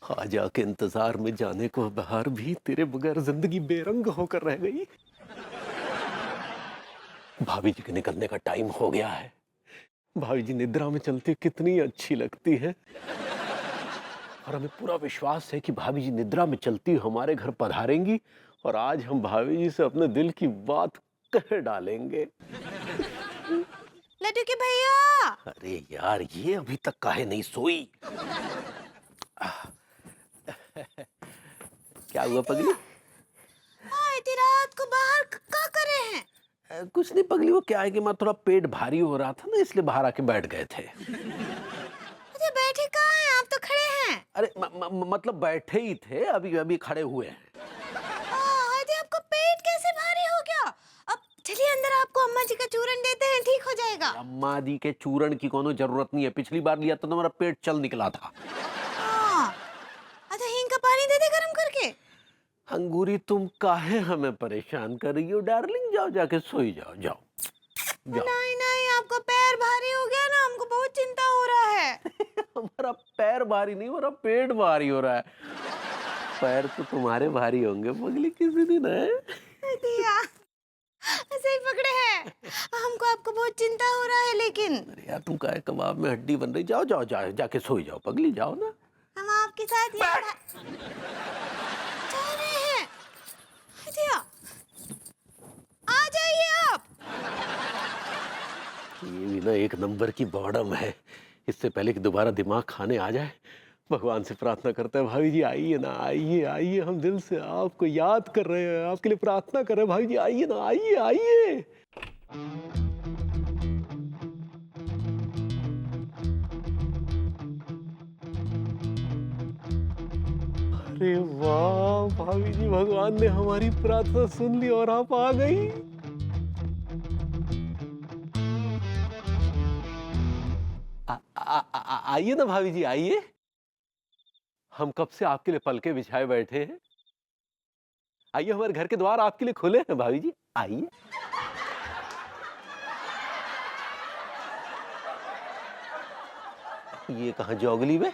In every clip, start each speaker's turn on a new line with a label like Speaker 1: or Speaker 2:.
Speaker 1: ख्वाजा के इंतजार में जाने को बहार भी तेरे बगैर जिंदगी बेरंग होकर रह गई। भाभी जी के निकलने का टाइम हो गया है। भाभी जी निद्रा में चलती कितनी अच्छी लगती है और हमें पूरा विश्वास है कि भाभी जी निद्रा में चलती हमारे घर पधारेंगी और आज हम भाभी जी से अपने दिल की बात कह डालेंगे।
Speaker 2: लड्डू के भैया।
Speaker 1: अरे यार, ये अभी तक काहे नहीं सोई? क्या हुआ पगली?
Speaker 2: हाँ, इतनी रात को बाहर क्या कर रहे हैं?
Speaker 1: कुछ नहीं पगली, वो क्या है कि मैं थोड़ा पेट भारी हो रहा था ना, इसलिए बाहर आके बैठ गए थे।
Speaker 2: अरे बैठे कहाँ हैं? आप तो खड़े हैं।
Speaker 1: अरे मतलब बैठे ही थे, अभी अभी खड़े हुए हैं।
Speaker 2: अरे आपका पेट कैसे भारी हो गया? अब चलिए अंदर, आपको अम्मा जी का चूरन देते हैं, ठीक हो जाएगा।
Speaker 1: अम्मा जी के चूरण की कोनो जरूरत नहीं है, पिछली बार लिया तो मेरा पेट चल निकला था।
Speaker 2: हाँ, अच्छा हींग का पानी दे दे गरम करके।
Speaker 1: अंगूरी, तुम काहे हमें परेशान कर रही हो डार्लिंग? जाओ जाके सोई जाओ, जाओ जाओ।
Speaker 2: नहीं नहीं, आपका पैर भारी हो गया ना, हमको बहुत चिंता हो रहा है।
Speaker 1: हमारा पैर भारी नहीं, हमारा पेट भारी हो रहा है। पैर तो तुम्हारे भारी होंगे पगली किसी दिन, है?
Speaker 2: दिया सही पकड़े हैं। हमको आपको बहुत चिंता हो रहा है, लेकिन
Speaker 1: अरे यार, तुम काहे कबाब में हड्डी बन रही? जाओ जाओ जाओ, जाके सोई जाओ पगली, जाओ ना।
Speaker 2: हम आपके साथ यहाँ जा रहे हैं। दिया, आ जाइए आप।
Speaker 1: ये भी ना एक नंबर की बॉडम है। इससे पहले कि दोबारा दिमाग खाने आ जाए, भगवान से प्रार्थना करते हैं, भाभी जी आइए ना, आइए आइए, हम दिल से आपको याद कर रहे हैं, आपके लिए प्रार्थना कर रहे हैं, भाभी जी आइए ना, आइए आइए। अरे वाह भाभी जी, भगवान ने हमारी प्रार्थना सुन ली और आप आ गई। आइए ना भाभी जी, आइए। हम कब से आपके लिए पलके बिछाए बैठे हैं। आइए, हमारे घर के द्वार आपके लिए खुले हैं भाभी जी, आइए। ये कहाँ जोगली में?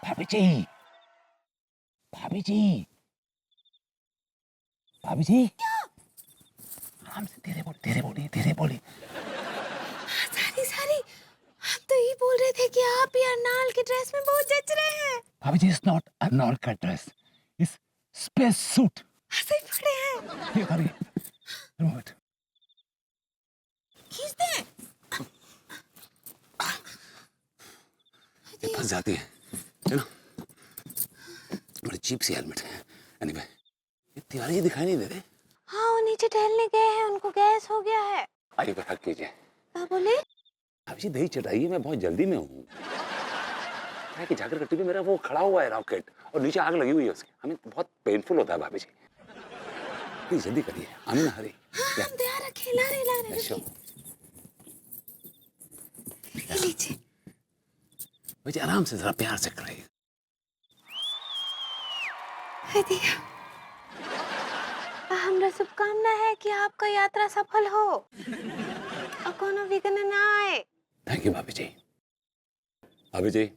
Speaker 3: भाभी जी, भाभी जी, भाभी जी, आराम से, धीरे बोली, धीरे बोली, धीरे बोली।
Speaker 2: सारी सारी, हम तो ये बोल रहे थे कि आप ये अर्नाल की ड्रेस में बहुत जच रहे हैं।
Speaker 3: भाभी जी, इट्स नॉट अर्नाल्ड का ड्रेस, इट्स स्पेस सूट।
Speaker 2: सही पकड़े हैं।
Speaker 3: ये भाभी, रिमूव इट।
Speaker 2: खींच दे।
Speaker 3: ये फंस जाती है ना? बड़ी चीप सी हेलमेट है। एनीवे, ये तिवारी दिखाई नहीं दे रहे।
Speaker 2: हाँ, वो नीचे टहलने गए हैं, उनको गैस हो गया है।
Speaker 3: आइए पर हक कीजिए।
Speaker 2: क्या बोले?
Speaker 3: भाभी जी दही चटाइए, मैं बहुत जल्दी में हूँ। क्या है कि झाकर कट्टी पे मेरा वो खड़ा हुआ है रॉकेट और नीचे आग लगी हुई है उसकी, हमें बहुत पेनफुल होता है भाभी जी। प्लीज जल्दी करिए, आमिर ना हरी।
Speaker 2: हाँ, हम तैयार रखे, ला रहे
Speaker 3: अच्छा,
Speaker 2: ये लीजिए।
Speaker 3: मुझे आराम से जरा प्यार से कराइए।
Speaker 2: हमरा शुभकामना है कि आपका यात्रा सफल हो और कोनो विघ्न ना आए।
Speaker 3: थैंक यू भाभी जी। भाभी जी,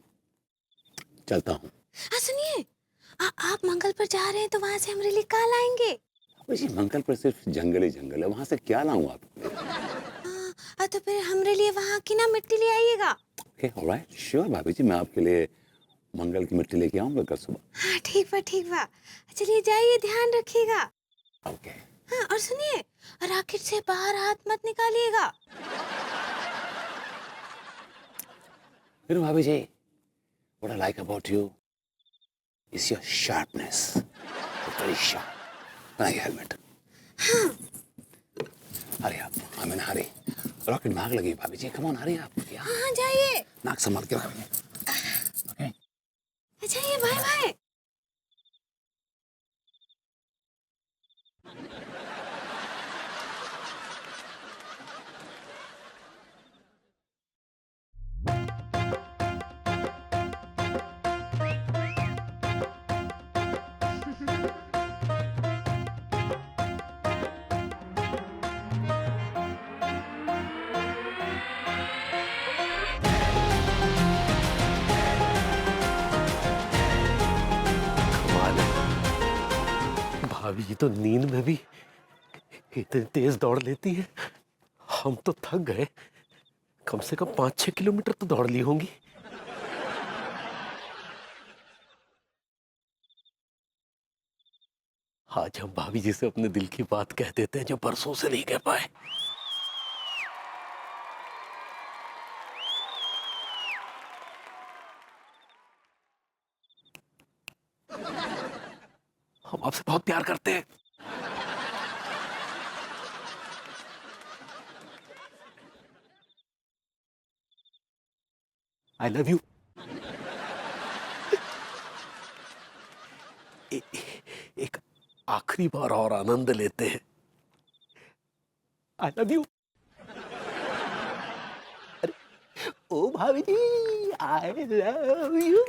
Speaker 3: चलता हूँ।
Speaker 2: सुनिए, आप मंगल पर जा रहे हैं तो वहाँ से हमारे लिए क्या लाएंगे?
Speaker 3: भाभी जी, मंगल पर सिर्फ जंगल ही जंगल है, वहां से क्या लाऊं आपके लिए?
Speaker 2: तो फिर हमारे लिए वहाँ की ना मिट्टी ले आइएगा।
Speaker 3: ओके, ऑलराइट, श्योर भाभी जी, मैं आपके लिए मंगल की मिट्टी लेके आऊंगा कल सुबह।
Speaker 2: हाँ, ठीक बा ठीक बा। चलिए जाइए, ध्यान रखिएगा।
Speaker 3: ओके।
Speaker 2: हाँ, और सुनिए, रॉकेट से बाहर हाथ मत निकालिएगा।
Speaker 3: फिर भाभी जी, what I like about you is your sharpness. परेशान। बनाइए हेलमेट। अरे आप आई मीन हरी, रॉकेट में आग लगी भाभी जी, कम ऑन हरी आप।
Speaker 2: हाँ जाइए।
Speaker 3: नाक संभाल के रखिए। ओके
Speaker 2: जाइए भाई भाई।
Speaker 1: कमाल है, भाभी जी तो नींद में भी इतनी तेज दौड़ लेती है। हम तो थक गए, कम से कम 5-6 किलोमीटर तो दौड़ ली होंगी। आज हम भाभी जी से अपने दिल की बात कह देते हैं जो बरसों से नहीं कह पाए। हम आपसे बहुत प्यार करते हैं। I love you. एक आखिरी बार और आनंद लेते हैं। I love you. ओ भाभी जी, आई लव यू।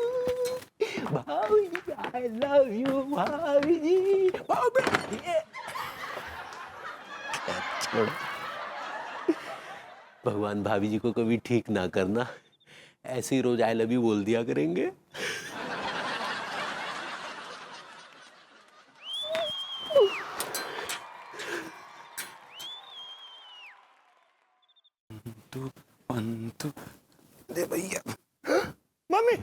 Speaker 1: भाभी जी, आई लव यू। भाभी जी, भाभी जी। छोड़ो, भगवान भाभी जी को कभी ठीक ना करना, ऐसे ही रोज आई लव यू बोल दिया करेंगे।
Speaker 3: टू वन टू दे भैया।
Speaker 1: मम्मी,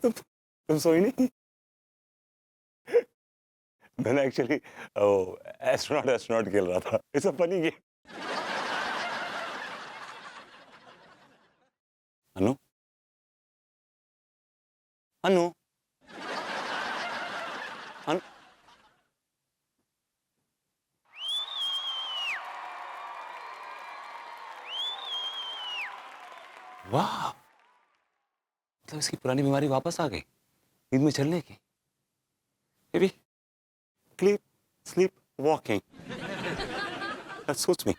Speaker 3: तुम सोई नहीं? मैंने एक्चुअली एस्ट्रोनॉट एस्ट्रोनॉट खेल रहा था। It's a funny game. Anu, Anu, Anu, वाह, मतलब इसकी पुरानी बीमारी वापस आ गई, नींद में चलने की। Baby, sleep sleep walking, that suits me.